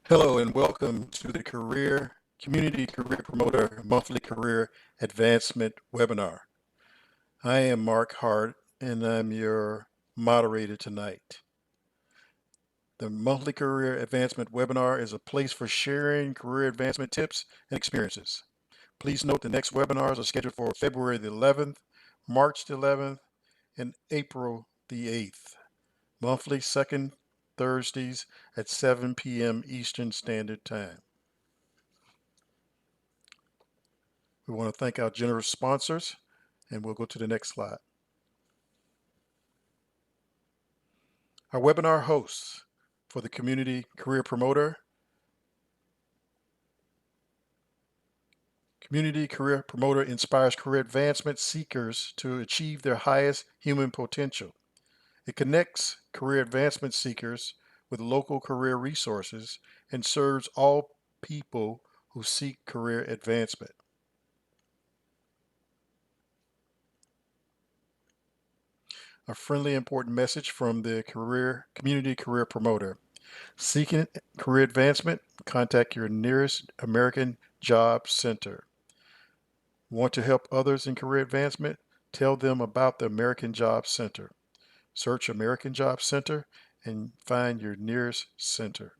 Hello and welcome to the Community Career Promoter Monthly Career Advancement Webinar. I am Mark Hart and I'm your moderator tonight. The Monthly Career Advancement Webinar is a place for sharing career advancement tips and experiences. Please note the next webinars are scheduled for February the 11th, March the 11th, and April the 8th. Monthly second Thursdays at 7 p.m. Eastern Standard Time. We want to thank our generous sponsors, and we'll go to the next slide. Our webinar hosts for the Community Career Promoter. Community Career Promoter inspires career advancement seekers to achieve their highest human potential. It connects career advancement seekers with local career resources and serves all people who seek career advancement. A friendly, important message from the Community Career Promoter. Seeking career advancement? Contact your nearest American Job Center. Want to help others in career advancement? Tell them about the American Job Center. Search American Job Center and find your nearest center.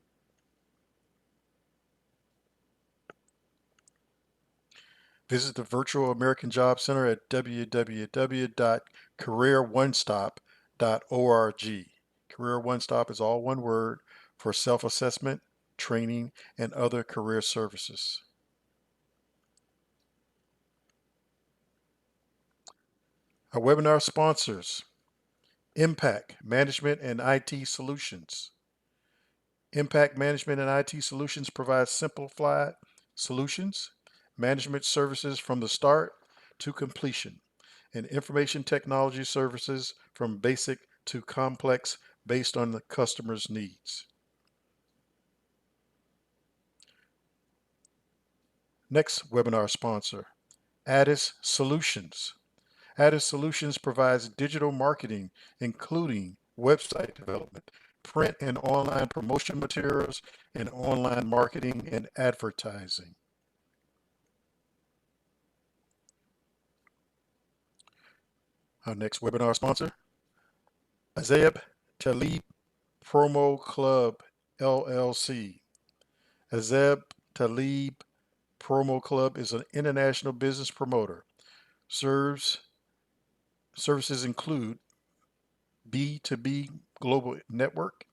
Visit the virtual American Job Center at www.careeronestop.org. Career One Stop is all one word for self-assessment, training, and other career services. Our webinar sponsors: Impact Management and IT Solutions. Impact Management and IT Solutions provides simplified solutions, management services from the start to completion, and information technology services from basic to complex based on the customer's needs. Next webinar sponsor, Addis Solutions. Addis Solutions provides digital marketing, including website development, print and online promotion materials, and online marketing and advertising. Our next webinar sponsor, Azeb Talib Promo Club LLC. Azeb Talib Promo Club is an international business promoter. Services include B2B global network,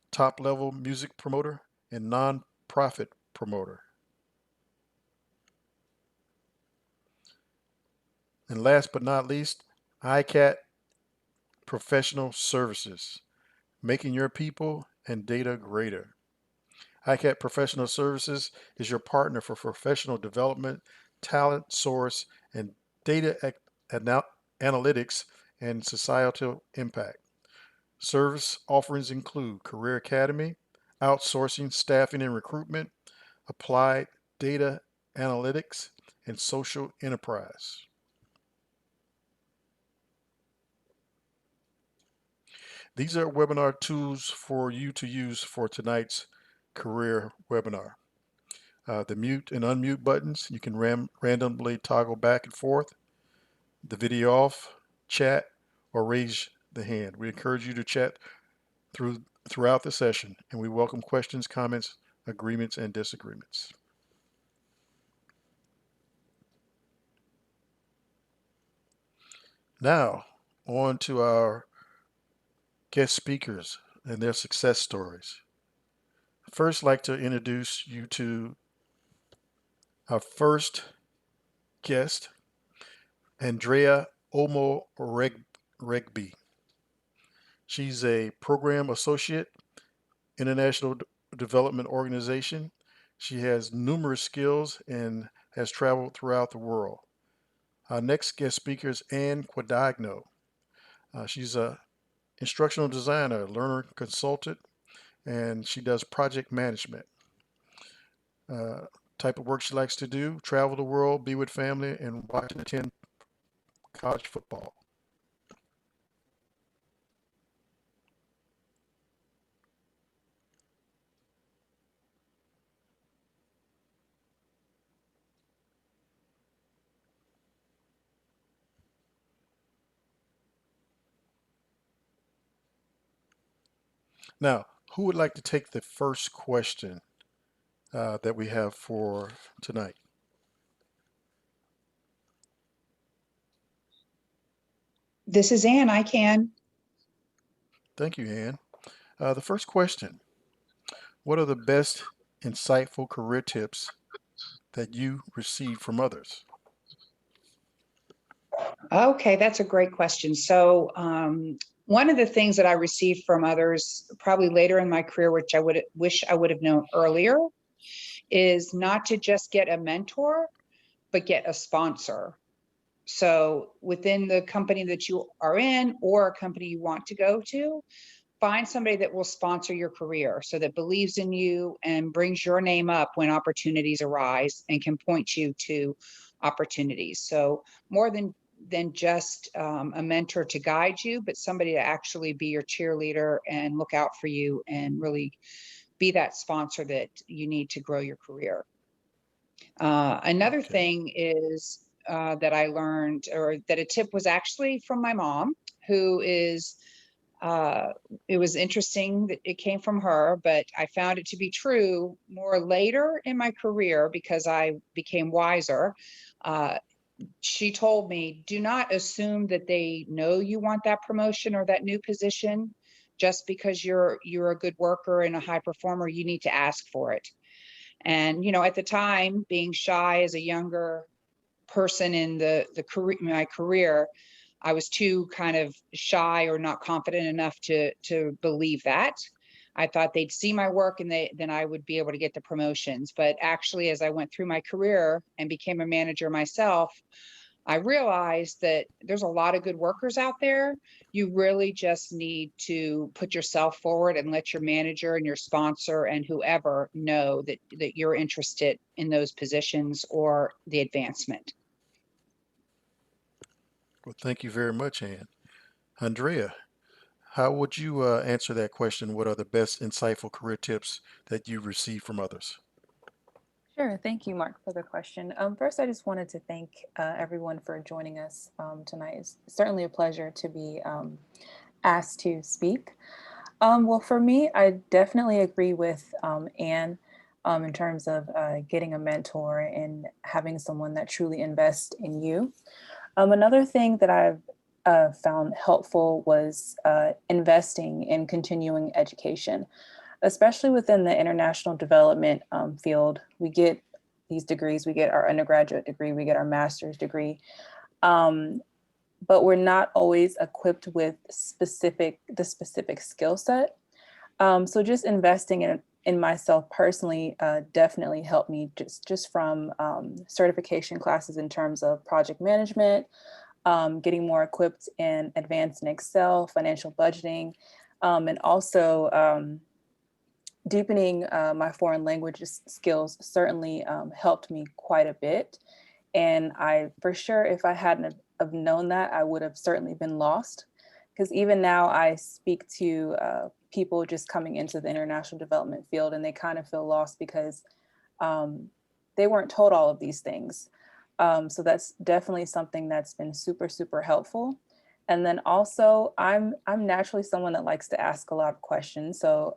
top-level music promoter, and non-profit promoter. And last but not least, ICAT Professional Services, making your people and data greater. ICAT Professional Services is your partner for professional development, talent source, and data analytics and societal impact. Service offerings include Career Academy, outsourcing, staffing and recruitment, applied data analytics, and social enterprise. These are webinar tools for you to use for tonight's career webinar. The mute and unmute buttons, you can randomly toggle back and forth, the video off, chat, or raise the hand. We encourage you to chat throughout the session, and we welcome questions, comments, agreements, and disagreements. Now, on to our guest speakers and their success stories. First, I'd like to introduce you to our first guest, Andree Omoregbee. She's a program associate, International Development Organization. She has numerous skills and has traveled throughout the world. Our next guest speaker is Quadagno. She's a instructional designer, learner consultant, and she does project management. Type of work she likes to do: travel the world, be with family, and watch and attend college football. Now, who would like to take the first question that we have for tonight? This is Ann. I can. Thank you, Ann. The first question: what are the best insightful career tips that you receive from others? Okay, that's a great question. One of the things that I received from others, probably later in my career, which I would wish I would have known earlier, is not to just get a mentor, but get a sponsor. So within the company that you are in or a company you want to go to, find somebody that will sponsor your career so that believes in you and brings your name up when opportunities arise and can point you to opportunities. So more than just a mentor to guide you, but somebody to actually be your cheerleader and look out for you and really be that sponsor that you need to grow your career. Another Okay. thing is that I learned, or that a tip was actually from my mom, who is, uh, it was interesting that it came from her, but I found it to be true more later in my career because I became wiser. Uh, she told me, do not assume that they know you want that promotion or that new position. Just because you're a good worker and a high performer, you need to ask for it. And at the time, being shy as a younger person in the career, my career, I was too kind of shy or not confident enough to believe that. I thought they'd see my work and then I would be able to get the promotions. But actually, as I went through my career and became a manager myself, I realized that there's a lot of good workers out there. You really just need to put yourself forward and let your manager and your sponsor and whoever know that you're interested in those positions or the advancement. Well, thank you very much, Ann. Andrea, how would you answer that question? What are the best insightful career tips that you receive from others? Sure. Thank you, Mark, for the question. First, I just wanted to thank everyone for joining us tonight. It's certainly a pleasure to be asked to speak. Well, for me, I definitely agree with Anne in terms of getting a mentor and having someone that truly invests in you. Another thing that I've found helpful was investing in continuing education, especially within the international development field. We get these degrees, we get our undergraduate degree, we get our master's degree, um, but we're not always equipped with the specific skill set. So just investing in myself personally definitely helped me just from certification classes in terms of project management, getting more equipped in advanced in Excel, financial budgeting, and also deepening my foreign languages skills certainly helped me quite a bit. And I, for sure, if I hadn't have known that, I would have certainly been lost. Because even now, I speak to people just coming into the international development field, and they kind of feel lost because um, they weren't told all of these things. So that's definitely something that's been super, super helpful. And then also, I'm naturally someone that likes to ask a lot of questions. So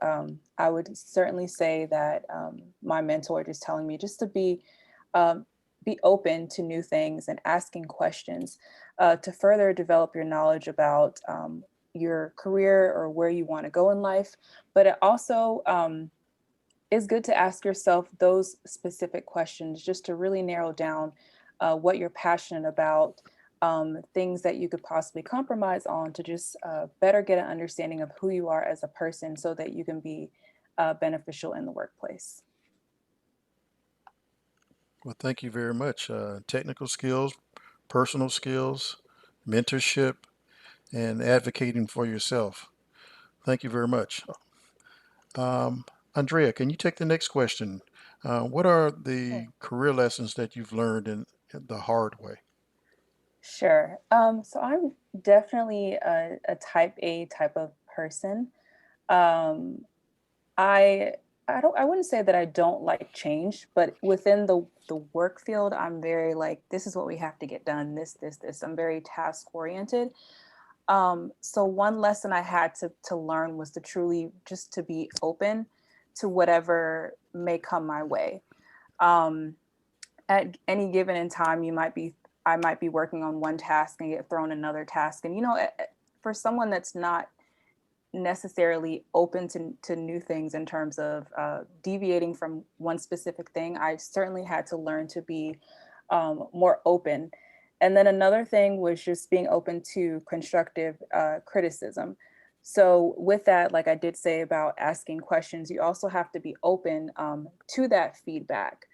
I would certainly say that my mentor just telling me just to um, be open to new things and asking questions to further develop your knowledge about your career or where you want to go in life. But it also is good to ask yourself those specific questions just to really narrow down what you're passionate about, things that you could possibly compromise on to just better get an understanding of who you are as a person so that you can be beneficial in the workplace. Well, thank you very much. Technical skills, personal skills, mentorship, and advocating for yourself. Thank you very much. Um, Andrea, can you take the next question? What are Sure. the career lessons that you've learned in the hard way? Sure. So I'm definitely a type A type of person. Um, I I wouldn't say that I don't like change, but within the work field, I'm very like, this is what we have to get done, this. I'm very task oriented. So one lesson I had to learn was to truly just to be open to whatever may come my way. Um, at any given in time, I might be working on one task and get thrown another task. And, for someone that's not necessarily open to new things in terms of deviating from one specific thing, I certainly had to learn to be more open. And then another thing was just being open to constructive criticism. So with that, like I did say about asking questions, you also have to be open to that feedback,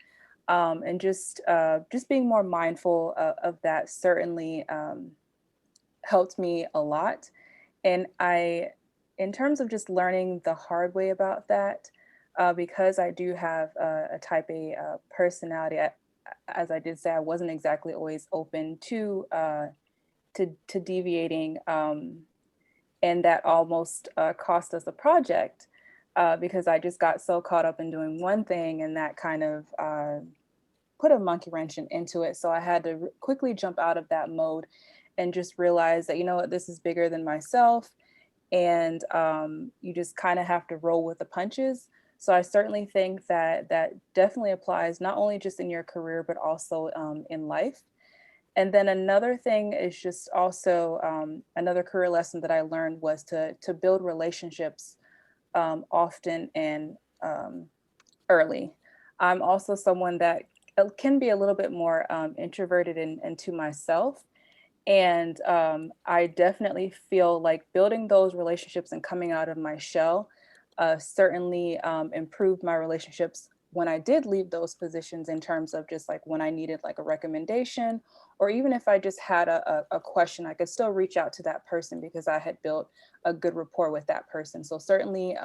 and just being more mindful of that certainly helped me a lot. And in terms of just learning the hard way about that, because I do have a type A personality, as I did say, I wasn't exactly always open to deviating, and that almost cost us a project because I just got so caught up in doing one thing, and that kind of put a monkey wrench into it. So I had to quickly jump out of that mode and just realize that, what, this is bigger than myself. And you just kind of have to roll with the punches. So I certainly think that that definitely applies not only just in your career, but also in life. And then another thing is just also another career lesson that I learned was to build relationships often and early. I'm also someone that can be a little bit more introverted and to myself. And I definitely feel like building those relationships and coming out of my shell certainly improved my relationships when I did leave those positions, in terms of just like when I needed like a recommendation, or even if I just had a question, I could still reach out to that person because I had built a good rapport with that person. So certainly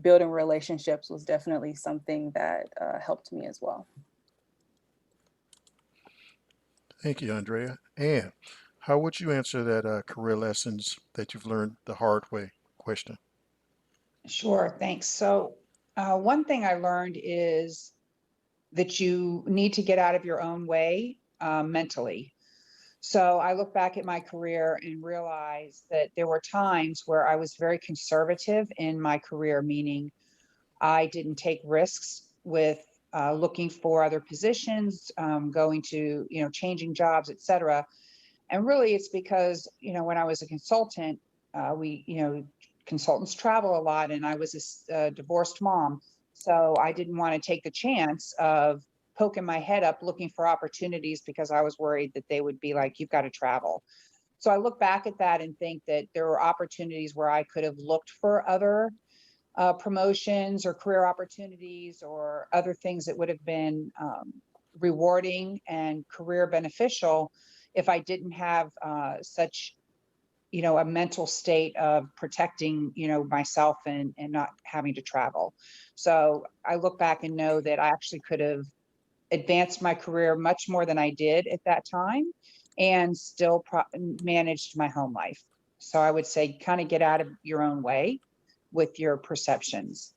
building relationships was definitely something that helped me as well. Thank you, Andrea. And how would you answer that career lessons that you've learned the hard way question? Sure, thanks. So, one thing I learned is that you need to get out of your own way mentally. So, I look back at my career and realize that there were times where I was very conservative in my career, meaning I didn't take risks with looking for other positions, going to, changing jobs, et cetera. And really, it's because, when I was a consultant, consultants travel a lot, and I was a divorced mom. So I didn't want to take the chance of poking my head up looking for opportunities because I was worried that they would be like, you've got to travel. So I look back at that and think that there were opportunities where I could have looked for other promotions or career opportunities or other things that would have been rewarding and career beneficial if I didn't have such, a mental state of protecting, myself and not having to travel. So I look back and know that I actually could have advanced my career much more than I did at that time and still managed my home life. So I would say kind of get out of your own way with your perceptions.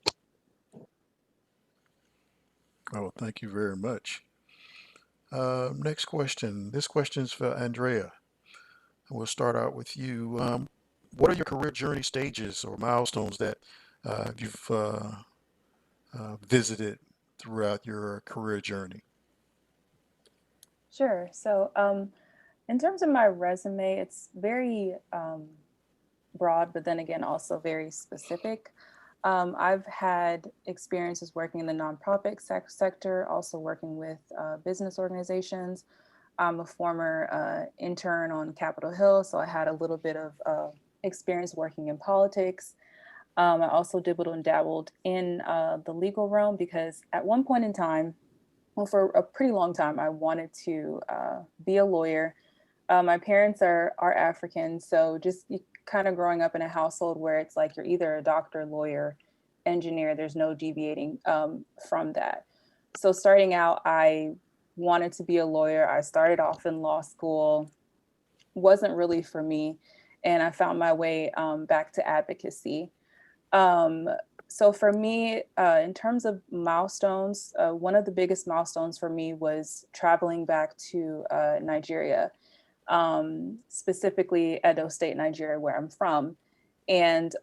Oh, thank you very much. Next question. This question is for Andrea. We'll start out with you. What are your career journey stages or milestones that you've visited throughout your career journey? Sure. So in terms of my resume, it's very broad, but then again, also very specific. I've had experiences working in the nonprofit sector, also working with business organizations. I'm a former intern on Capitol Hill, so I had a little bit of experience working in politics. I also dibbled and dabbled in the legal realm because at one point in time, well, for a pretty long time, I wanted to be a lawyer. My parents are African, so just kind of growing up in a household where it's like you're either a doctor, lawyer, engineer. There's no deviating from that. So starting out, I wanted to be a lawyer. I started off in law school, wasn't really for me, and I found my way back to advocacy. Um, so for me, in terms of milestones, one of the biggest milestones for me was traveling back to Nigeria. specifically Edo State, Nigeria, where I'm from. And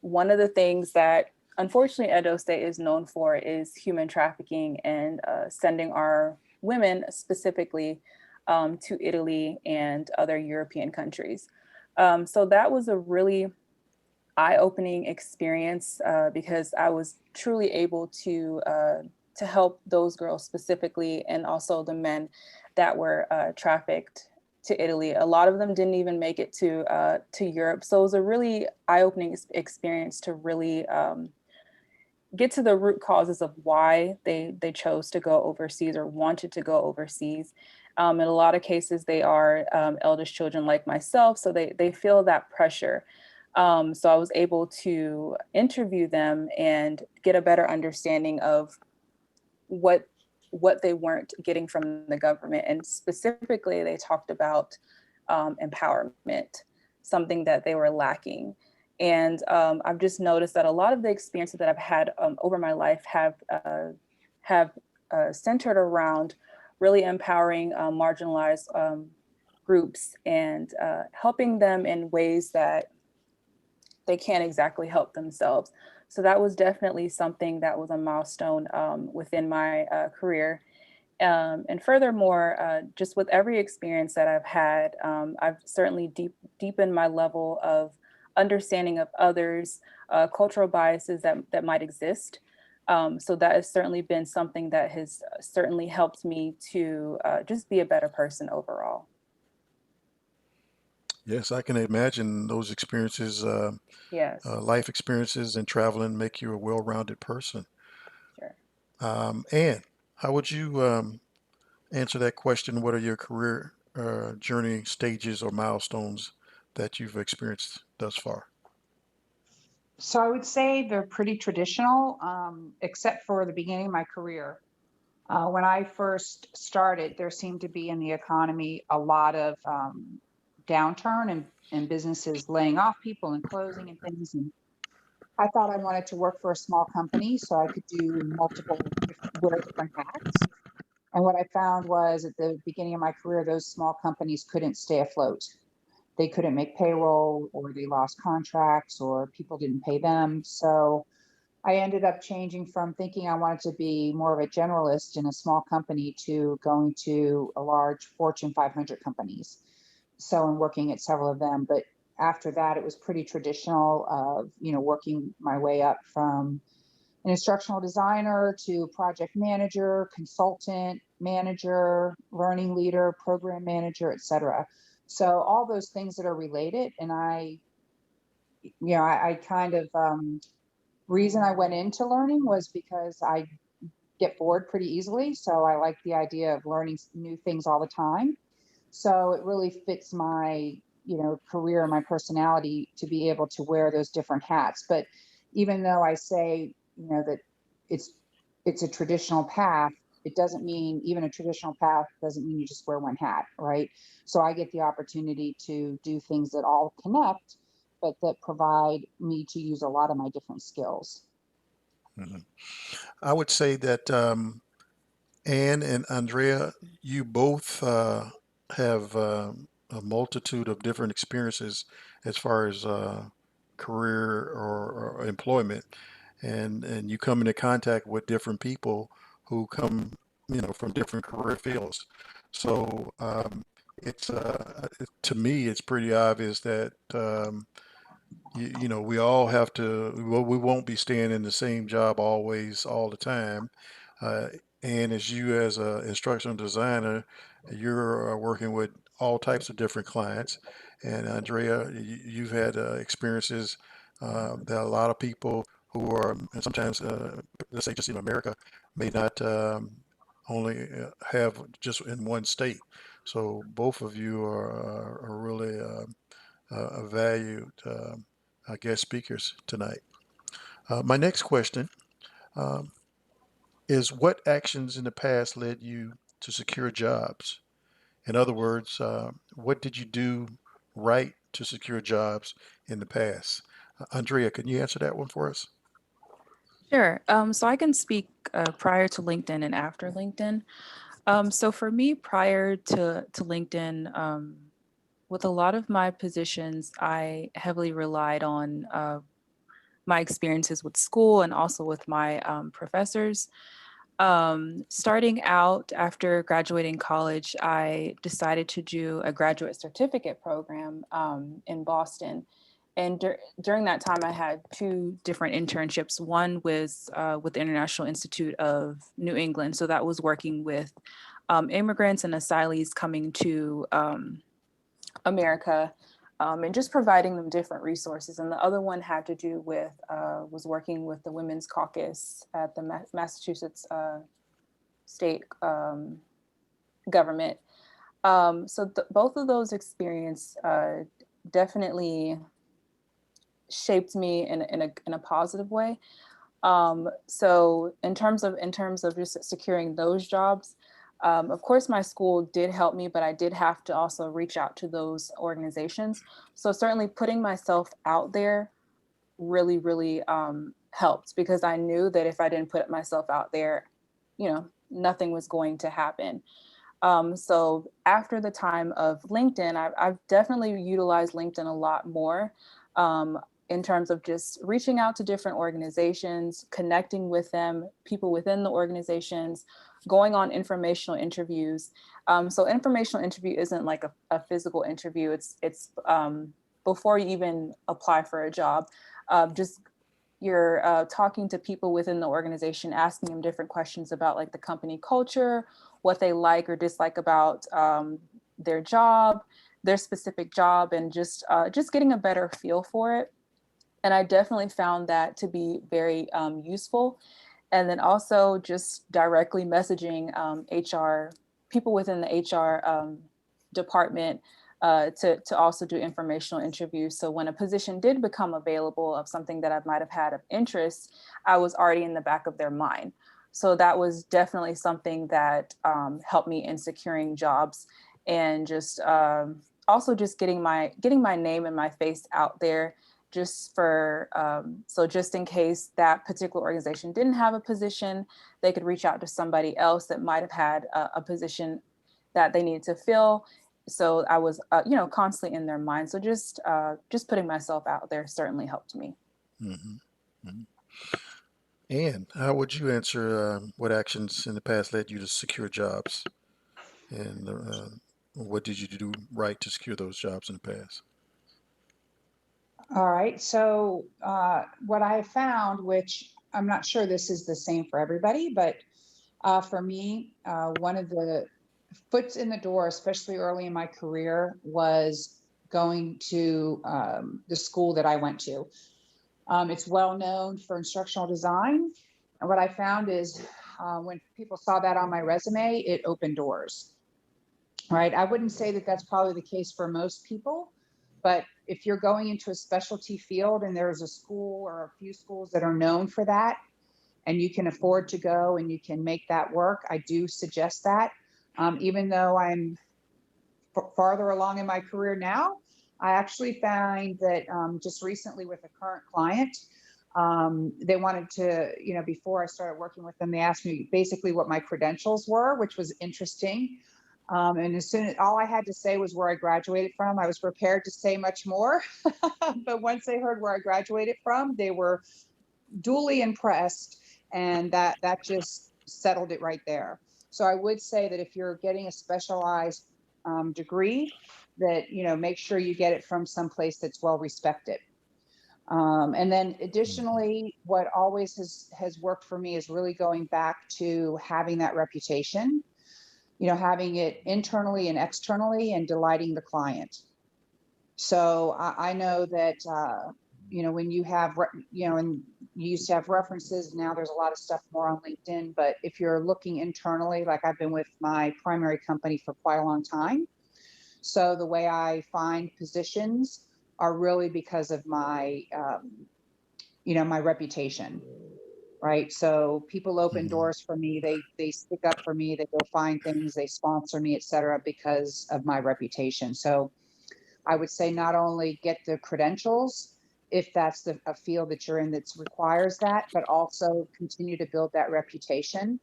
one of the things that unfortunately Edo State is known for is human trafficking and sending our women specifically to Italy and other European countries. So that was a really eye-opening experience because I was truly able to help those girls specifically, and also the men that were trafficked to Italy. A lot of them didn't even make it to Europe. So it was a really eye-opening experience to really get to the root causes of why they chose to go overseas or wanted to go overseas. In a lot of cases, they are eldest children like myself, so they feel that pressure. So I was able to interview them and get a better understanding of what they weren't getting from the government. And specifically, they talked about empowerment, something that they were lacking. And I've just noticed that a lot of the experiences that I've had over my life have centered around really empowering marginalized groups and helping them in ways that they can't exactly help themselves. So that was definitely something that was a milestone within my career. And furthermore, just with every experience that I've had, I've certainly deepened my level of understanding of others, cultural biases that might exist. So that has certainly been something that has certainly helped me to just be a better person overall. Yes, I can imagine those experiences, Yes, life experiences and traveling make you a well-rounded person. sure. Anne, how would you answer that question? What are your career journey stages or milestones that you've experienced thus far? So I would say they're pretty traditional, except for the beginning of my career. When I first started, there seemed to be in the economy a lot of downturn and businesses laying off people and closing and things. And I thought I wanted to work for a small company so I could do wear different hats. And what I found was at the beginning of my career, those small companies couldn't stay afloat. They couldn't make payroll, or they lost contracts, or people didn't pay them. So I ended up changing from thinking I wanted to be more of a generalist in a small company to going to a large Fortune 500 companies. So I'm working at several of them. But after that, it was pretty traditional of, working my way up from an instructional designer to project manager, consultant, manager, learning leader, program manager, et cetera. So all those things that are related. And I kind of, reason I went into learning was because I get bored pretty easily. So I like the idea of learning new things all the time. So it really fits my, career and my personality to be able to wear those different hats. But even though I say, that it's it's a traditional path, it doesn't mean even a traditional path doesn't mean you just wear one hat, right? So I get the opportunity to do things that all connect, but that provide me to use a lot of my different skills. Mhm. I would say that Anne and Andrea, you both have a multitude of different experiences as far as career or employment, and you come into contact with different people who come, from different career fields. So it's to me, it's pretty obvious that we all have to, well, we won't be staying in the same job always, all the time. Uh, and as you, as a instructional designer, you're working with all types of different clients. And Andrea, you've had experiences that a lot of people who are, and sometimes, let's say just in America, may not only have just in one state. So both of you are really valued guest speakers tonight. My next question um, is, what actions in the past led you to secure jobs? In other words, what did you do right to secure jobs in the past? Andrea, can you answer that one for us? Sure. So I can speak prior to LinkedIn and after LinkedIn. So for me, prior to LinkedIn, with a lot of my positions, I heavily relied on my experiences with school and also with my professors. Starting out after graduating college, I decided to do a graduate certificate program in Boston. And during that time, I had two different internships. One was with the International Institute of New England. So that was working with immigrants and asylees coming to America, and just providing them different resources. And the other one had to do with, was working with the Women's Caucus at the Massachusetts state government. So both of those experiences definitely shaped me in a positive way. So in terms of just securing those jobs, of course, my school did help me, but I did have to also reach out to those organizations. So certainly putting myself out there really, really helped, because I knew that if I didn't put myself out there, nothing was going to happen. So after the time of LinkedIn, I've definitely utilized LinkedIn a lot more in terms of just reaching out to different organizations, connecting with them, people within the organizations, going on informational interviews. So informational interview isn't like a physical interview. It's before you even apply for a job, just you're talking to people within the organization, asking them different questions about like the company culture, what they like or dislike about their job, their specific job, and just getting a better feel for it. And I definitely found that to be very useful. And then also just directly messaging HR, people within the HR department to also do informational interviews. So when a position did become available of something that I might have had of interest, I was already in the back of their mind. So that was definitely something that helped me in securing jobs, and just also just getting my name and my face out there, just for so just in case that particular organization didn't have a position, they could reach out to somebody else that might have had a position that they needed to fill. So I was constantly in their mind. So just putting myself out there certainly helped me. Hmm. Hmm. And how would you answer what actions in the past led you to secure jobs? And what did you do right to secure those jobs in the past? All right. So what I found, which I'm not sure this is the same for everybody, but for me, one of the foots in the door, especially early in my career, was going to the school that I went to. It's well known for instructional design. And what I found is when people saw that on my resume, it opened doors, right? I wouldn't say that that's probably the case for most people, but if you're going into a specialty field and there's a school or a few schools that are known for that, and you can afford to go and you can make that work, I do suggest that. Even though I'm farther along in my career now, I actually find that just recently with a current client, they wanted to, before I started working with them, they asked me basically what my credentials were, which was interesting. And as soon as all I had to say was where I graduated from, I was prepared to say much more. But once they heard where I graduated from, they were duly impressed, and that just settled it right there. So I would say that if you're getting a specialized degree, that make sure you get it from someplace that's well respected. And then Mhm. additionally, what always has worked for me is really going back to having that reputation, having it internally and externally, and delighting the client. So I know that when you have and you used to have references, now there's a lot of stuff more on LinkedIn. But if you're looking internally, like I've been with my primary company for quite a long time, so the way I find positions are really because of my my reputation, right? So people open Mhm. doors for me, they stick up for me, they go find things, they sponsor me, et cetera, because of my reputation. So I would say not only get the credentials, if that's a field that you're in that requires that, but also continue to build that reputation.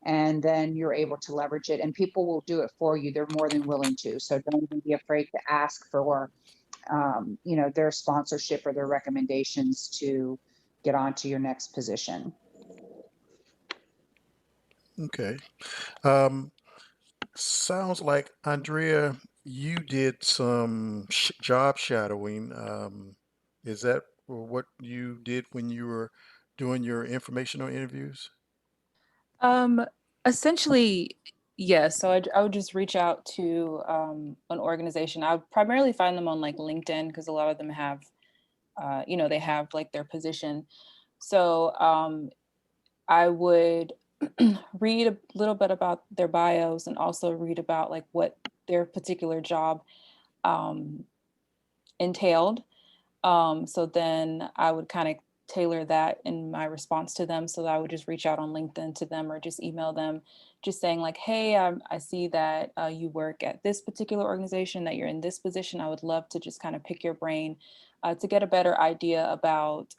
and then you're able to leverage it, and people will do it for you. They're more than willing to. So don't even be afraid to ask for, their sponsorship or their recommendations to get onto your next position. Okay. Sounds like Andrea, you did some job shadowing. Is that what you did when you were doing your informational interviews? Um, Essentially, yes. So I would just reach out to an organization. I would primarily find them on like LinkedIn because a lot of them have, they have like their position. So I would read a little bit about their bios and also read about like what their particular job um, entailed. So then I would kind of tailor that in my response to them. So that I would just reach out on LinkedIn to them or just email them, just saying like, hey, I see that you work at this particular organization, that you're in this position. I would love to just kind of pick your brain to get a better idea about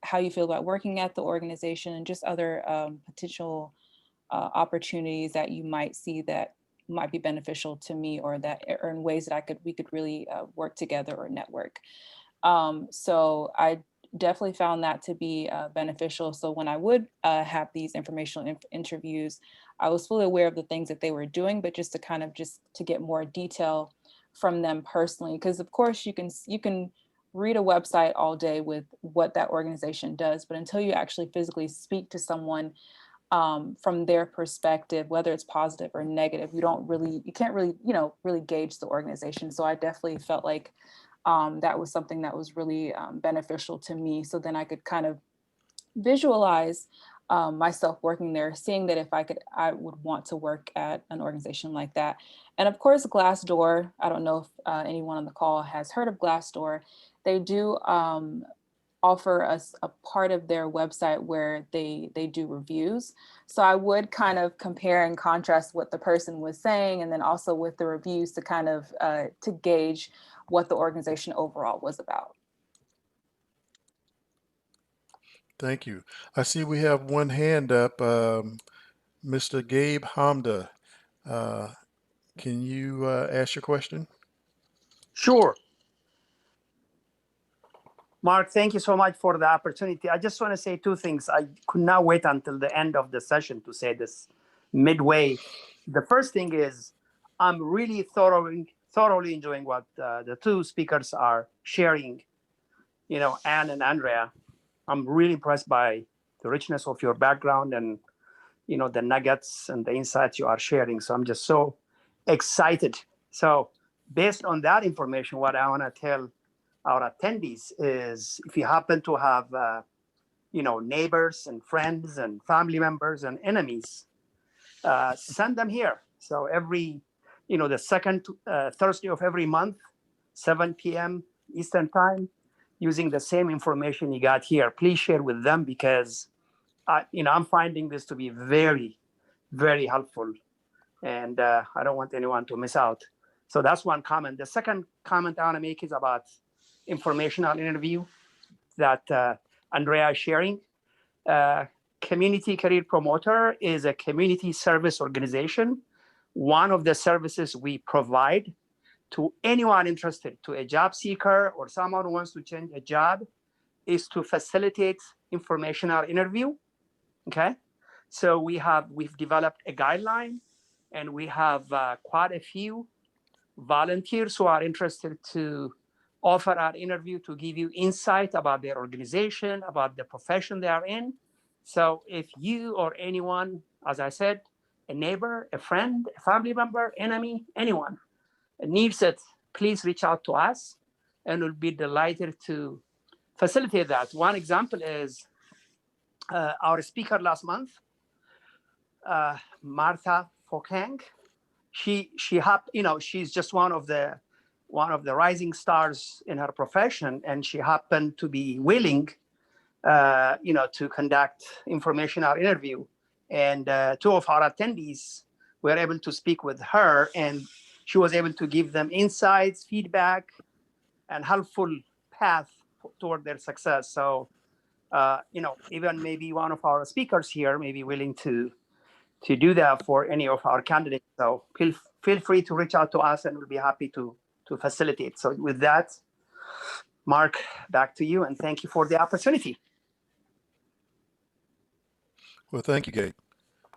how you feel about working at the organization and just other potential opportunities that you might see that might be beneficial to me, or that or in ways that we could really work together or network. So I definitely found that to be beneficial. So when I would have these informational interviews, I was fully aware of the things that they were doing, but just to kind of just to get more detail from them personally, because of course you can read a website all day with what that organization does, but until you actually physically speak to someone from their perspective, whether it's positive or negative, you can't really, really gauge the organization. So I definitely felt like that was something that was really beneficial to me. So then I could kind of visualize myself working there, seeing that if I would want to work at an organization like that. And of course, Glassdoor, I don't know if anyone on the call has heard of Glassdoor. They do offer us a part of their website where they do reviews. So I would kind of compare and contrast what the person was saying, and then also with the reviews to kind of to gauge what the organization overall was about. Thank you. I see we have one hand up. Mr. Gabe Hamda, uh, can you ask your question? Sure. Mark, thank you so much for the opportunity. I just want to say two things. I could not wait until the end of the session to say this midway. The first thing is I'm really thoroughly enjoying what the two speakers are sharing, Anne and Andrea. I'm really impressed by the richness of your background and, the nuggets and the insights you are sharing. So I'm just so excited. So based on that information, what I want to tell our attendees is if you happen to have, neighbors and friends and family members and enemies, send them here. So the second Thursday of every month, 7 p.m. Eastern time, using the same information you got here, please share with them because, I'm finding this to be very, very helpful. And I don't want anyone to miss out. So that's one comment. The second comment I want to make is about informational interview that Andrea is sharing. Community Career Promoter is a community service organization. One of the services we provide to anyone interested, to a job seeker or someone who wants to change a job, is to facilitate informational interview. Okay, so we've developed a guideline, and we have quite a few volunteers who are interested to offer our interview to give you insight about their organization, about the profession they are in. So if you or anyone, as I said, a neighbor, a friend, a family member, enemy, anyone needs it, please reach out to us and we'll be delighted to facilitate that. One example is our speaker last month, Martha Fokang. She's just one of the rising stars in her profession, and she happened to be willing to conduct informational interview. And two of our attendees were able to speak with her, and she was able to give them insights, feedback, and helpful path toward their success. So even maybe one of our speakers here may be willing to to do that for any of our candidates. So feel free to reach out to us, and we'll be happy to facilitate. So with that, Mark, back to you, and thank you for the opportunity. Well, thank you, Gabe.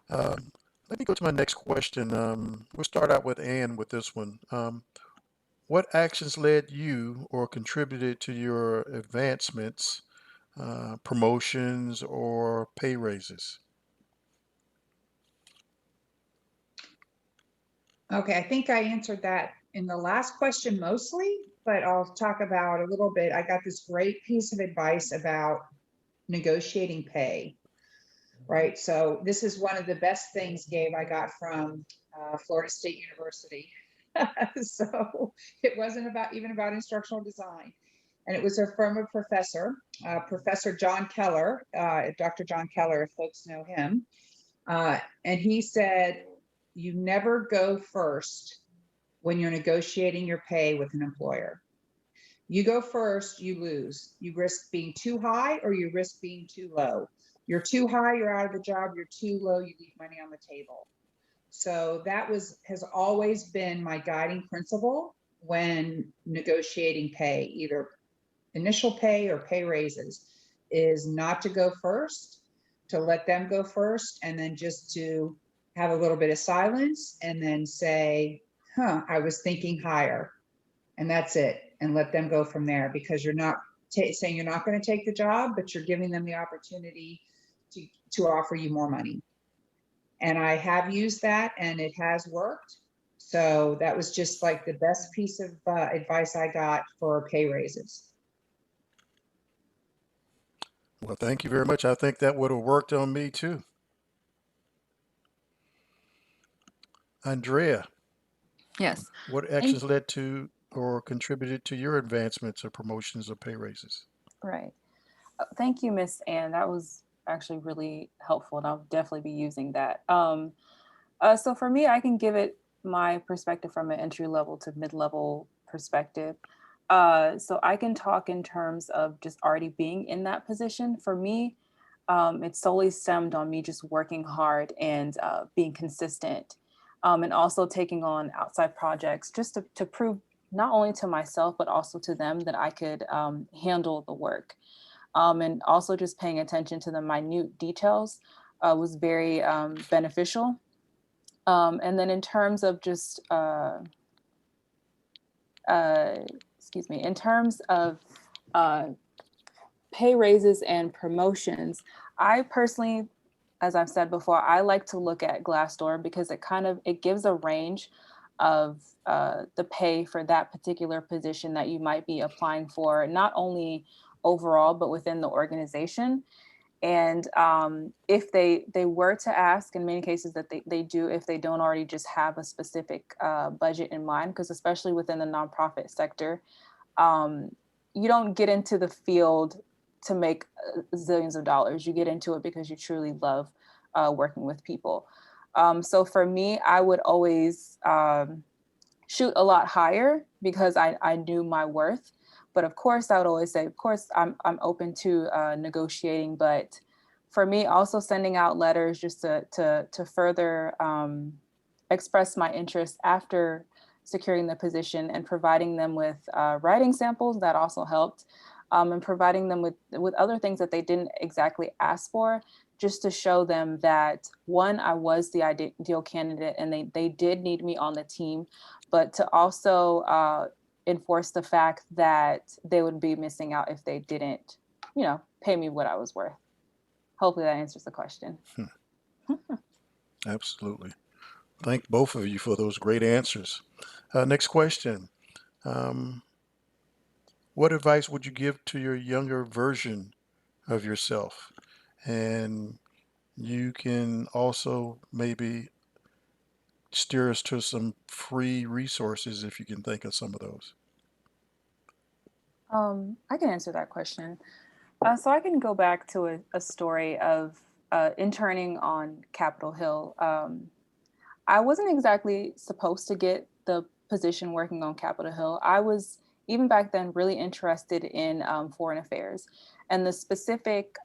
Let me go to my next question. We'll start out with Ann with this one. What actions led you or contributed to your advancements, promotions, or pay raises? Okay, I think I answered that in the last question mostly, but I'll talk about a little bit. I got this great piece of advice about negotiating pay, right? So this is one of the best things, Gabe, I got from Florida State University. So it wasn't even about instructional design. And it was from a professor, Professor John Keller, Dr. John Keller, if folks know him. And he said, you never go first when you're negotiating your pay with an employer. You go first, you lose. You risk being too high or you risk being too low. You're too high, you're out of the job. You're too low, you leave money on the table. So that has always been my guiding principle when negotiating pay, either initial pay or pay raises, is not to go first, to let them go first, and then just to have a little bit of silence and then say, I was thinking higher. And that's it. And let them go from there, because you're not saying you're not going to take the job, but you're giving them the opportunity to offer you more money. And I have used that and it has worked. So that was just like the best piece of advice I got for pay raises. Well, thank you very much. I think that would have worked on me too. Andrea, Yes. what actions led to or contributed to your advancements or promotions or pay raises? Right. Thank you, Miss Ann. That was actually really helpful, and I'll definitely be using that. So for me, I can give it my perspective from an entry level to mid-level perspective. So I can talk in terms of just already being in that position. For me, it solely stemmed on me just working hard and being consistent, and also taking on outside projects just to prove not only to myself, but also to them that I could handle the work. And also just paying attention to the minute details was very beneficial. And then in terms of just, in terms of pay raises and promotions, I personally, as I've said before, I like to look at Glassdoor because it gives a range of the pay for that particular position that you might be applying for, not only overall, but within the organization. And if they were to ask, in many cases that they do, if they don't already just have a specific budget in mind, because especially within the nonprofit sector, you don't get into the field to make zillions of dollars. You get into it because you truly love working with people. So for me, I would always shoot a lot higher because I knew my worth. But of course, I would always say, of course, I'm open to negotiating. But for me, also sending out letters just to further express my interest after securing the position, and providing them with writing samples, that also helped, and providing them with other things that they didn't exactly ask for, just to show them that, one, I was the ideal candidate and they did need me on the team, but to also enforce the fact that they would be missing out if they didn't, pay me what I was worth. Hopefully that answers the question. Absolutely. Thank both of you for those great answers. Next question. What advice would you give to your younger version of yourself? And you can also maybe steer us to some free resources if you can think of some of those. I can answer that question. So I can go back to a story of interning on Capitol Hill. I wasn't exactly supposed to get the position working on Capitol Hill. I was, even back then, really interested in foreign affairs. And the specific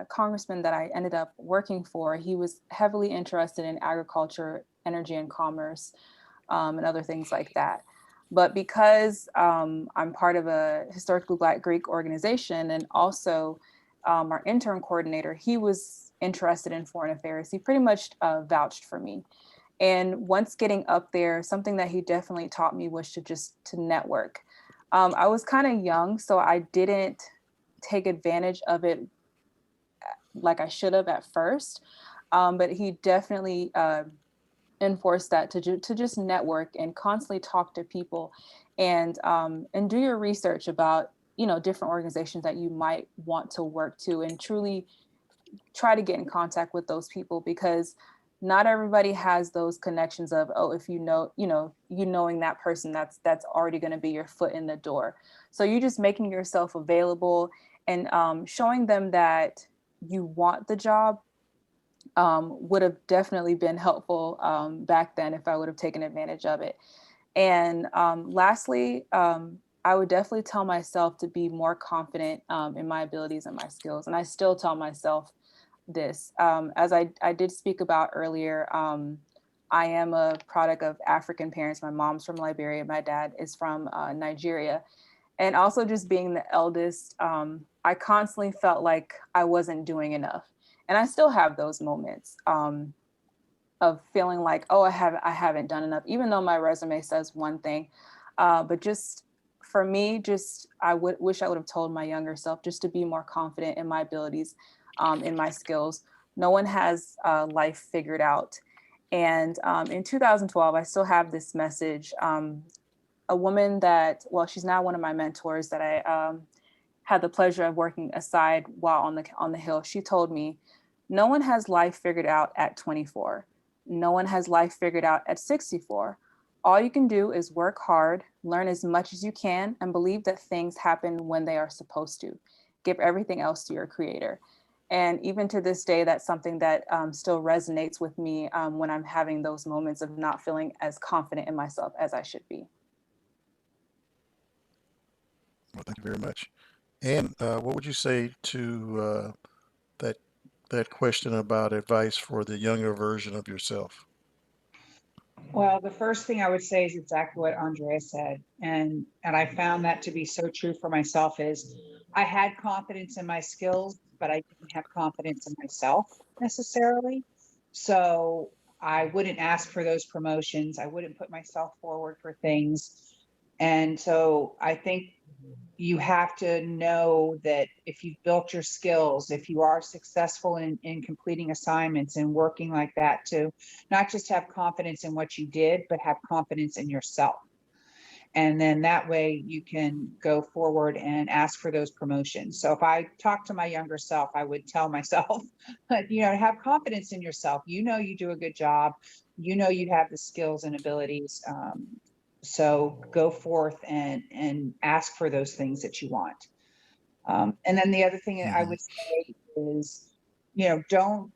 congressman that I ended up working for, he was heavily interested in agriculture, energy and commerce, and other things like that. But because I'm part of a historically Black Greek organization, and also our intern coordinator, he was interested in foreign affairs. He pretty much vouched for me. And once getting up there, something that he definitely taught me was to network. I was kind of young, so I didn't take advantage of it like I should have at first. But he definitely enforce that to just network and constantly talk to people, and do your research about, you know, different organizations that you might want to work to, and truly try to get in contact with those people, because not everybody has those connections of, oh, if you knowing that person, that's already going to be your foot in the door. So you just making yourself available, and showing them that you want the job would have definitely been helpful back then if I would have taken advantage of it. And lastly, I would definitely tell myself to be more confident in my abilities and my skills. And I still tell myself this. As I did speak about earlier, I am a product of African parents. My mom's from Liberia, my dad is from Nigeria. And also just being the eldest, I constantly felt like I wasn't doing enough. And I still have those moments of feeling like, oh, I haven't done enough, even though my resume says one thing. But just for me, I wish I would have told my younger self just to be more confident in my abilities, in my skills. No one has life figured out. And in 2012, I still have this message. A woman that, well, she's now one of my mentors that I had the pleasure of working aside while on the Hill. She told me, no one has life figured out at 24. No one has life figured out at 64. All you can do is work hard, learn as much as you can, and believe that things happen when they are supposed to. Give everything else to your creator. And even to this day, that's something that still resonates with me when I'm having those moments of not feeling as confident in myself as I should be. Well, thank you very much. And what would you say to that that question about advice for the younger version of yourself? Well, the first thing I would say is exactly what Andrea said. And I found that to be so true for myself is I had confidence in my skills, but I didn't have confidence in myself necessarily. So I wouldn't ask for those promotions. I wouldn't put myself forward for things. And so I think you have to know that if you've built your skills, if you are successful in completing assignments and working like that, to not just have confidence in what you did, but have confidence in yourself. And then that way you can go forward and ask for those promotions. So if I talk to my younger self, I would tell myself, have confidence in yourself. You know, you do a good job. You know, you have the skills and abilities. So go forth and ask for those things that you want. And then the other thing I Hmm. would say is, don't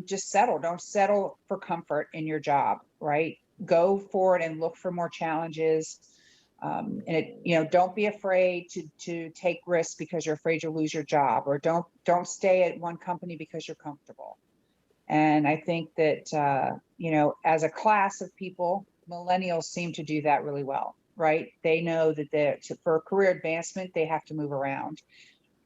just settle. Don't settle for comfort in your job, right? Go forward and look for more challenges. Don't be afraid to take risks because you're afraid you'll lose your job, or don't stay at one company because you're comfortable. And I think that, as a class of people, millennials seem to do that really well, right? They know that for career advancement, they have to move around.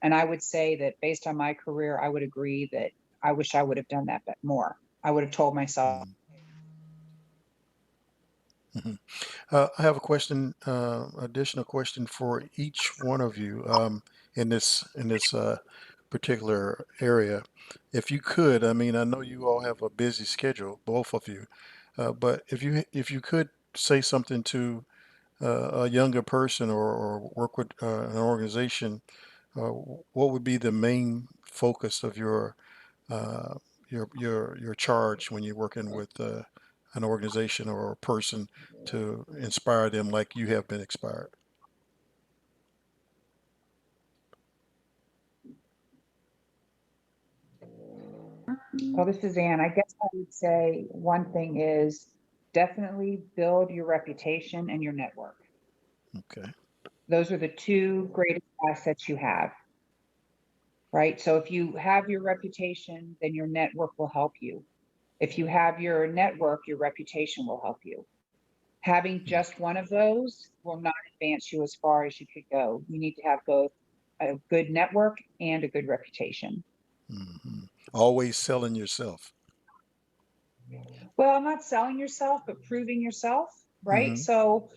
And I would say that based on my career, I would agree that I wish I would have done that more. I would have told myself. Hmm. I have a question, additional question for each one of you in this particular area. If you could, I mean, I know you all have a busy schedule, both of you, but if you could say something to a younger person, or work with an organization, what would be the main focus of uh, your charge when you're working with an organization or a person to inspire them like you have been inspired? Well, this is Anne. I guess I would say one thing is definitely build your reputation and your network. Okay. Those are the two greatest assets you have. right? So if you have your reputation, then your network will help you. If you have your network, your reputation will help you. Having just one of those will not advance you as far as you could go. You need to have both a good network and a good reputation. Hmm. Always selling yourself. Well, not selling yourself, but proving yourself, right? Hmm. So,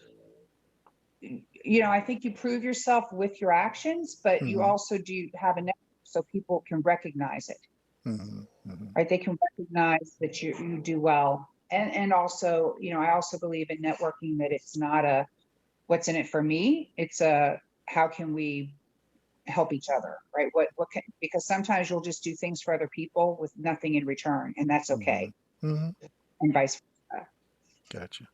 I think you prove yourself with your actions, but you Hmm. also do have a network so people can recognize it, Hmm. Hmm. right? They can recognize that you do well. And also, I also believe in networking that it's not a what's in it for me. It's a how can we help each other, right? Because sometimes you'll just do things for other people with nothing in return, and that's Hmm. okay, Hmm. and vice versa. Gotcha.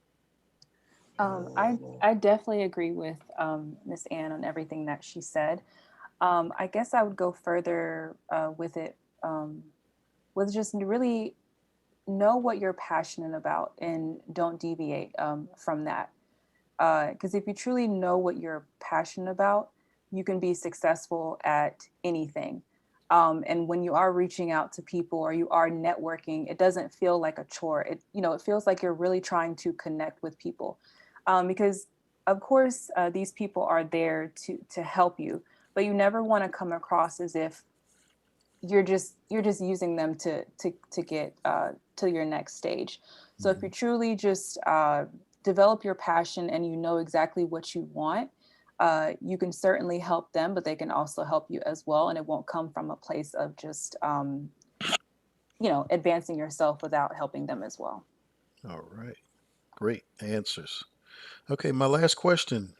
I definitely agree with Miss Ann on everything that she said. I guess I would go further with it, with just really know what you're passionate about and don't deviate from that. Because if you truly know what you're passionate about, you can be successful at anything. And when you are reaching out to people or you are networking, it doesn't feel like a chore. It feels like you're really trying to connect with people, because of course these people are there to help you, but you never want to come across as if you're just using them to get to your next stage. So if you Hmm. truly just develop your passion and you know exactly what you want, you can certainly help them, but they can also help you as well, and it won't come from a place of just advancing yourself without helping them as well. All right. Great answers. Okay, my last question.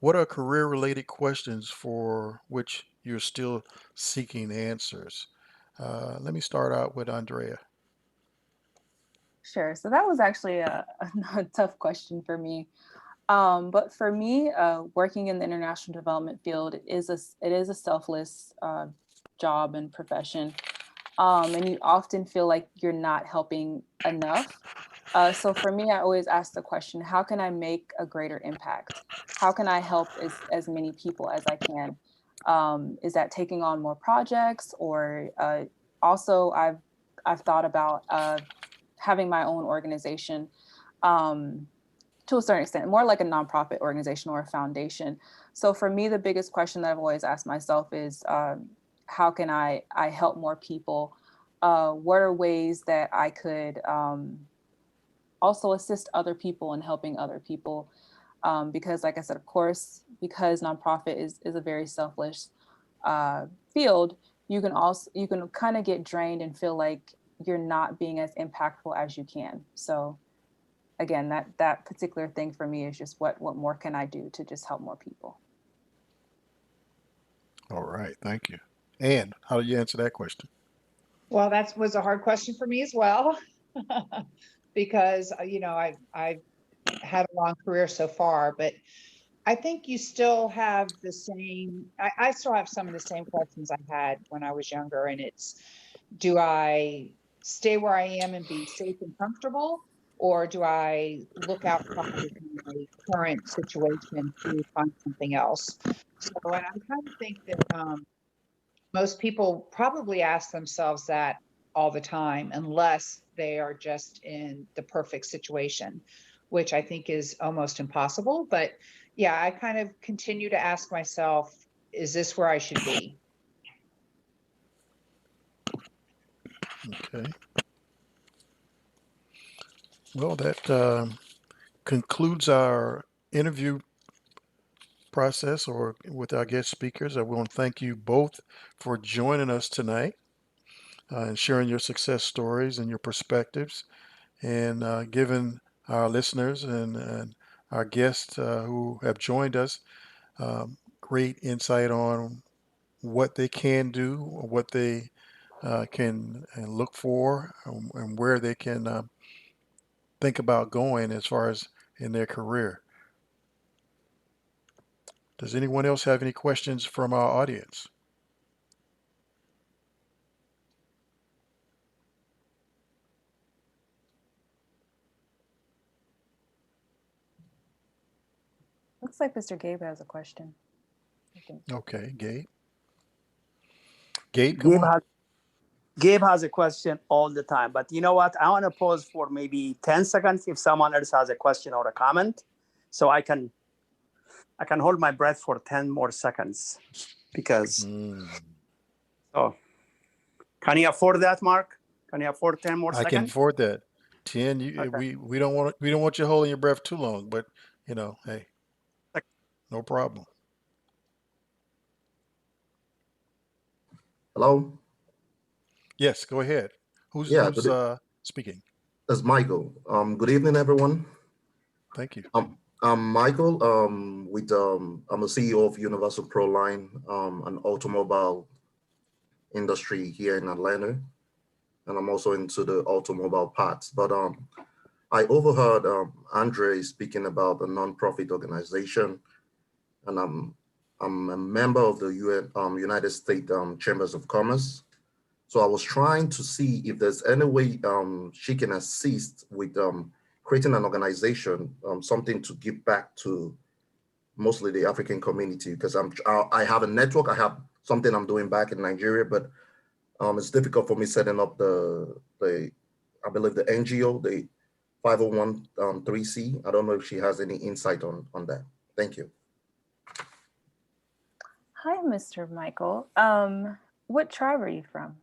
What are career related questions for which you're still seeking answers? Let me start out with Andrea. Sure. So that was actually a tough question for me. But for me, working in the international development field it is a selfless job and profession, and you often feel like you're not helping enough. So for me, I always ask the question: how can I make a greater impact? How can I help as many people as I can? Is that taking on more projects, or also I've thought about having my own organization. Um, to a certain extent, more like a nonprofit organization or a foundation. So for me, the biggest question that I've always asked myself is, how can I help more people? What are ways that I could also assist other people in helping other people? Because, like I said, of course, because nonprofit is a very selfless uh, field, you can kind of get drained and feel like you're not being as impactful as you can. So again, that particular thing for me is just what more can I do to just help more people. All right, thank you. And how do you answer that question? Well, that was a hard question for me as well, because I've had a long career so far, but I think you still have the same. I still have some of the same questions I had when I was younger, and it's, do I stay where I am and be safe and comfortable, or do I look outside of my current situation to find something else? So, and I kind of think that most people probably ask themselves that all the time, unless they are just in the perfect situation, which I think is almost impossible. But yeah, I kind of continue to ask myself, is this where I should be? Okay. Well, that concludes our interview process or with our guest speakers. I want to thank you both for joining us tonight and sharing your success stories and your perspectives and giving our listeners and our guests who have joined us great insight on what they can do, what they can look for, and where they can think about going as far as in their career. Does anyone else have any questions from our audience? Looks like Mr. Gabe has a question, I think. Okay, Gabe. Gabe, come on. Gabe has a question all the time, but you know what? I want to pause for maybe 10 seconds if someone else has a question or a comment, so I can hold my breath for 10 more seconds because. Oh, can you afford that, Mark? Can you afford 10 more I seconds? can afford that. 10. Okay. We don't want you holding your breath too long, but hey, no problem. Hello? Yes, go ahead. Who's Yeah, speaking? that's Michael. Good evening, everyone. Thank you. I'm Michael. I'm a CEO of Universal Proline, an automobile industry here in Atlanta, and I'm also into the automobile parts. But I overheard Andree speaking about a nonprofit organization, and I'm a member of the United States Chambers of Commerce. So I was trying to see if there's any way she can assist with creating an organization, something to give back to mostly the African community, because I have a network, I have something I'm doing back in Nigeria, but it's difficult for me setting up I believe the NGO, the 501(c). I don't know if she has any insight on that. Thank you. Hi, Mr. Michael. What tribe are you from?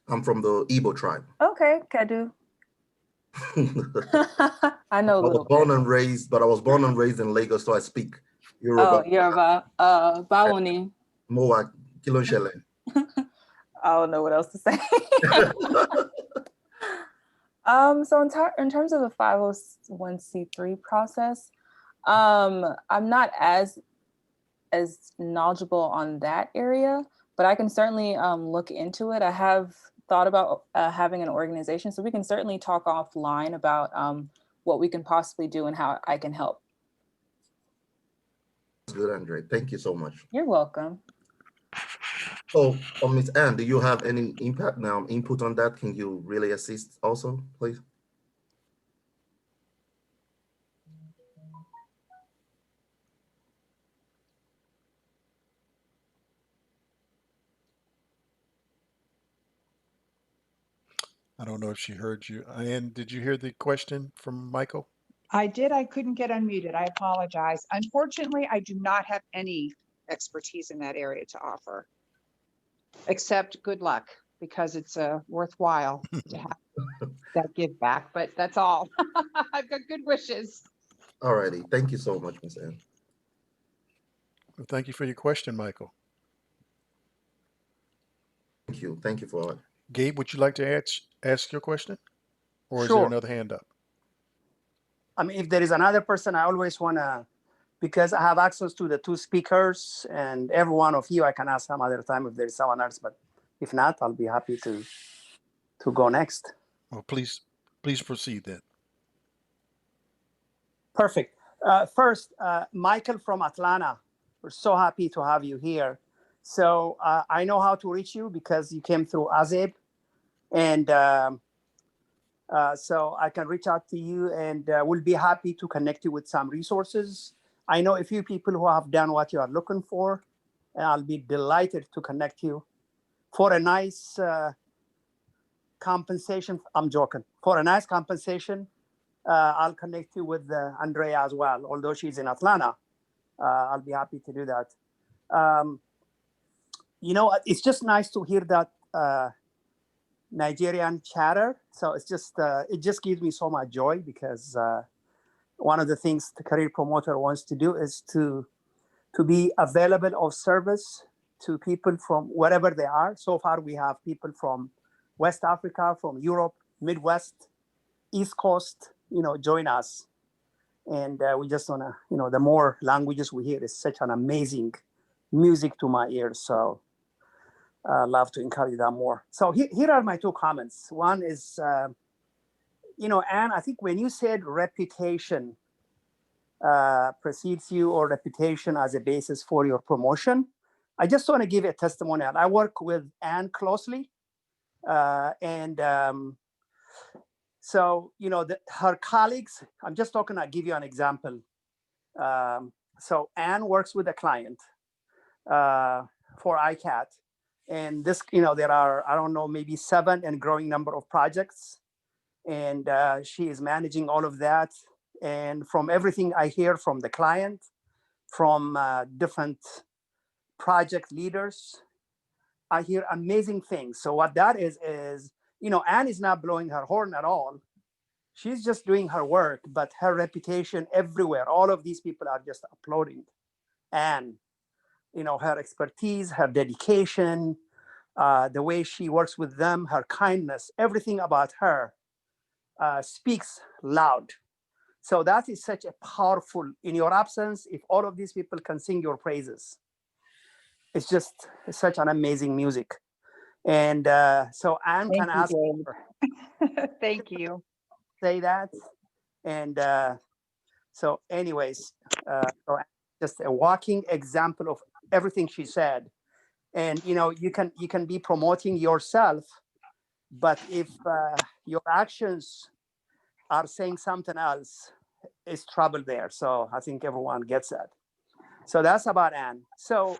I'm from the Igbo tribe. Okay, Kedu. I know a little bit. But I was born and raised in Lagos, so I speak Yoruba. Oh, Yoruba. Bawoni. Mowa, Kilo Shele. I don't know what else to say. So in terms of the 501c3 process, I'm not as knowledgeable on that area, but I can certainly look into it. I have thought about having an organization, so we can certainly talk offline about what we can possibly do and how I can help. That's good, Andree. Thank you so much. You're welcome. So, Ms. Ann, do you have any input on that? Can you really assist also, please? I don't know if she heard you. Ann, did you hear the question from Michael? I did. I couldn't get unmuted. I apologize. Unfortunately, I do not have any expertise in that area to offer, except good luck, because it's worthwhile to have that give back, but that's all. I've got good wishes. All righty. Thank you so much, Ms. Ann. Well, thank you for your question, Michael. Thank you. Thank you for it. Gabe, would you like to ask your question? Or is Sure. there another hand up? I mean, if there is another person, I always want to, because I have access to the two speakers and every one of you, I can ask some other time if there's someone else, but if not, I'll be happy to go next. Well, please proceed then. Perfect. First, Michael from Atlanta, we're so happy to have you here. So I know how to reach you because you came through Azeb, and so I can reach out to you, and we'll be happy to connect you with some resources. I know a few people who have done what you are looking for, and I'll be delighted to connect you for a nice compensation. I'm joking. For a nice compensation, I'll connect you with Andrea as well. Although she's in Atlanta, I'll be happy to do that. It's just nice to hear that Nigerian chatter. So it's just it just gives me so much joy, because one of the things the career promoter wants to do is to be available of service to people from wherever they are. So far, we have people from West Africa, from Europe, Midwest, East Coast, join us. And we just want to, the more languages we hear is such an amazing music to my ears. So I love to encourage that more. So here are my two comments. One is, Anne, I think when you said reputation precedes you, or reputation as a basis for your promotion, I just want to give a testimonial. I work with Anne closely, and so, her colleagues, I'm just talking, I'll give you an example. So Anne works with a client for ICAT, And this, there are, I don't know, maybe 7 and growing number of projects. And she is managing all of that. And from everything I hear from the client, from different project leaders, I hear amazing things. So what that is, Anne is not blowing her horn at all. She's just doing her work, but her reputation everywhere, all of these people are just applauding Anne. Her expertise, her dedication, the way she works with them, her kindness, everything about her speaks loud. So that is such a powerful, in your absence, if all of these people can sing your praises, it's just such an amazing music. And so Anne Thank can ask you, her, Dave. Thank you. say that. And so anyways, so just a walking example of everything she said. And you can be promoting yourself, but if your actions are saying something else, it's trouble there. So I think everyone gets that. So that's about Anne. So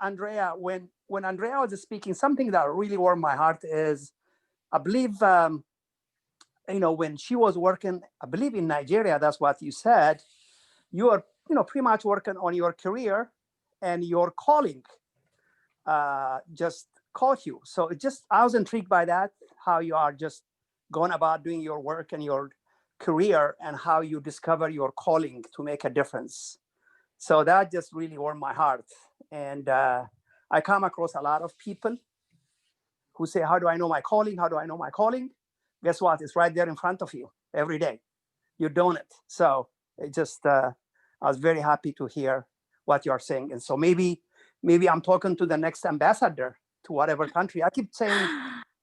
Andrea, when Andrea was speaking, something that really warmed my heart is, I believe, when she was working, I believe in Nigeria, that's what you said, you are, pretty much working on your career, and your calling just caught you. So I was intrigued by that, how you are just going about doing your work and your career, and how you discover your calling to make a difference. So that just really warmed my heart. And I come across a lot of people who say, how do I know my calling? How do I know my calling? Guess what? It's right there in front of you every day. You're doing it. So it just, I was very happy to hear what you're saying. And so maybe I'm talking to the next ambassador to whatever country. I keep saying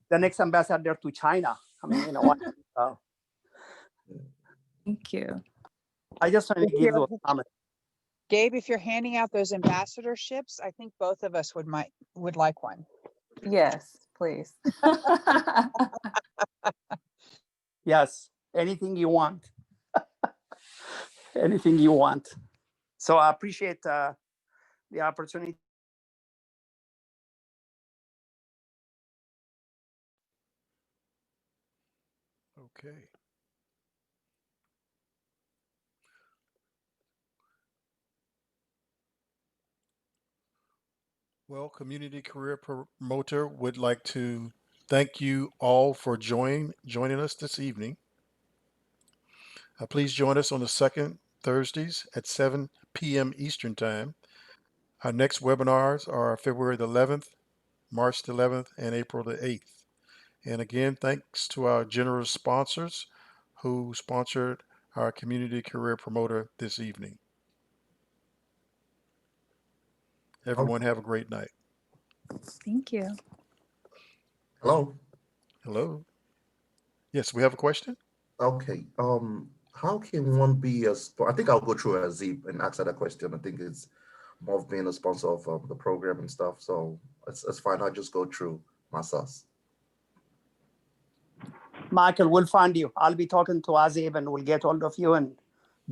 the next ambassador to China. I mean, what? Thank you. I just want to give those comments. Gabe, if you're handing out those ambassadorships, I think both of us would like one. Yes, please. Yes, anything you want. Anything you want. So I appreciate the opportunity. Okay. Well, Community Career Promoter would like to thank you all for joining us this evening. Please join us on the second Thursdays at 7 p.m. Eastern Time. Our next webinars are February the 11th, March the 11th, and April the 8th. And again, thanks to our generous sponsors who sponsored our Community Career Promoter this evening. Everyone have a great night. Thank you. Hello. Hello. Yes, we have a question. Okay. How can one be I think I'll go through a zip and answer that question. I think it's more of being a sponsor of the program and stuff. So it's fine. I'll just go through my sauce. Michael, we'll find you. I'll be talking to Azib, and we'll get hold of you and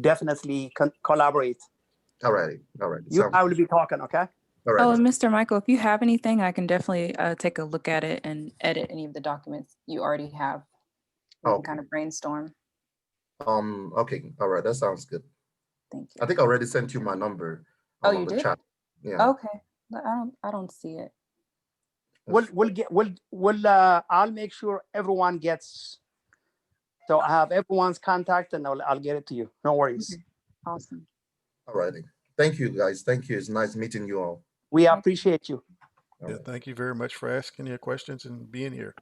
definitely collaborate. All righty. You and I will be talking, okay? All right. Oh, and Mr. Michael, if you have anything, I can definitely take a look at it and edit any of the documents you already have. We can kind of brainstorm. Okay. All right. That sounds good. Thank you. I think I already sent you my number. Oh, you on the did? chat. Yeah. Okay. I don't see it. I'll make sure everyone gets. So I have everyone's contact, and I'll get it to you. No worries. Okay. Awesome. All righty. Thank you, guys. Thank you. It's nice meeting you all. We appreciate you. Yeah, thank you very much for asking your questions and being here.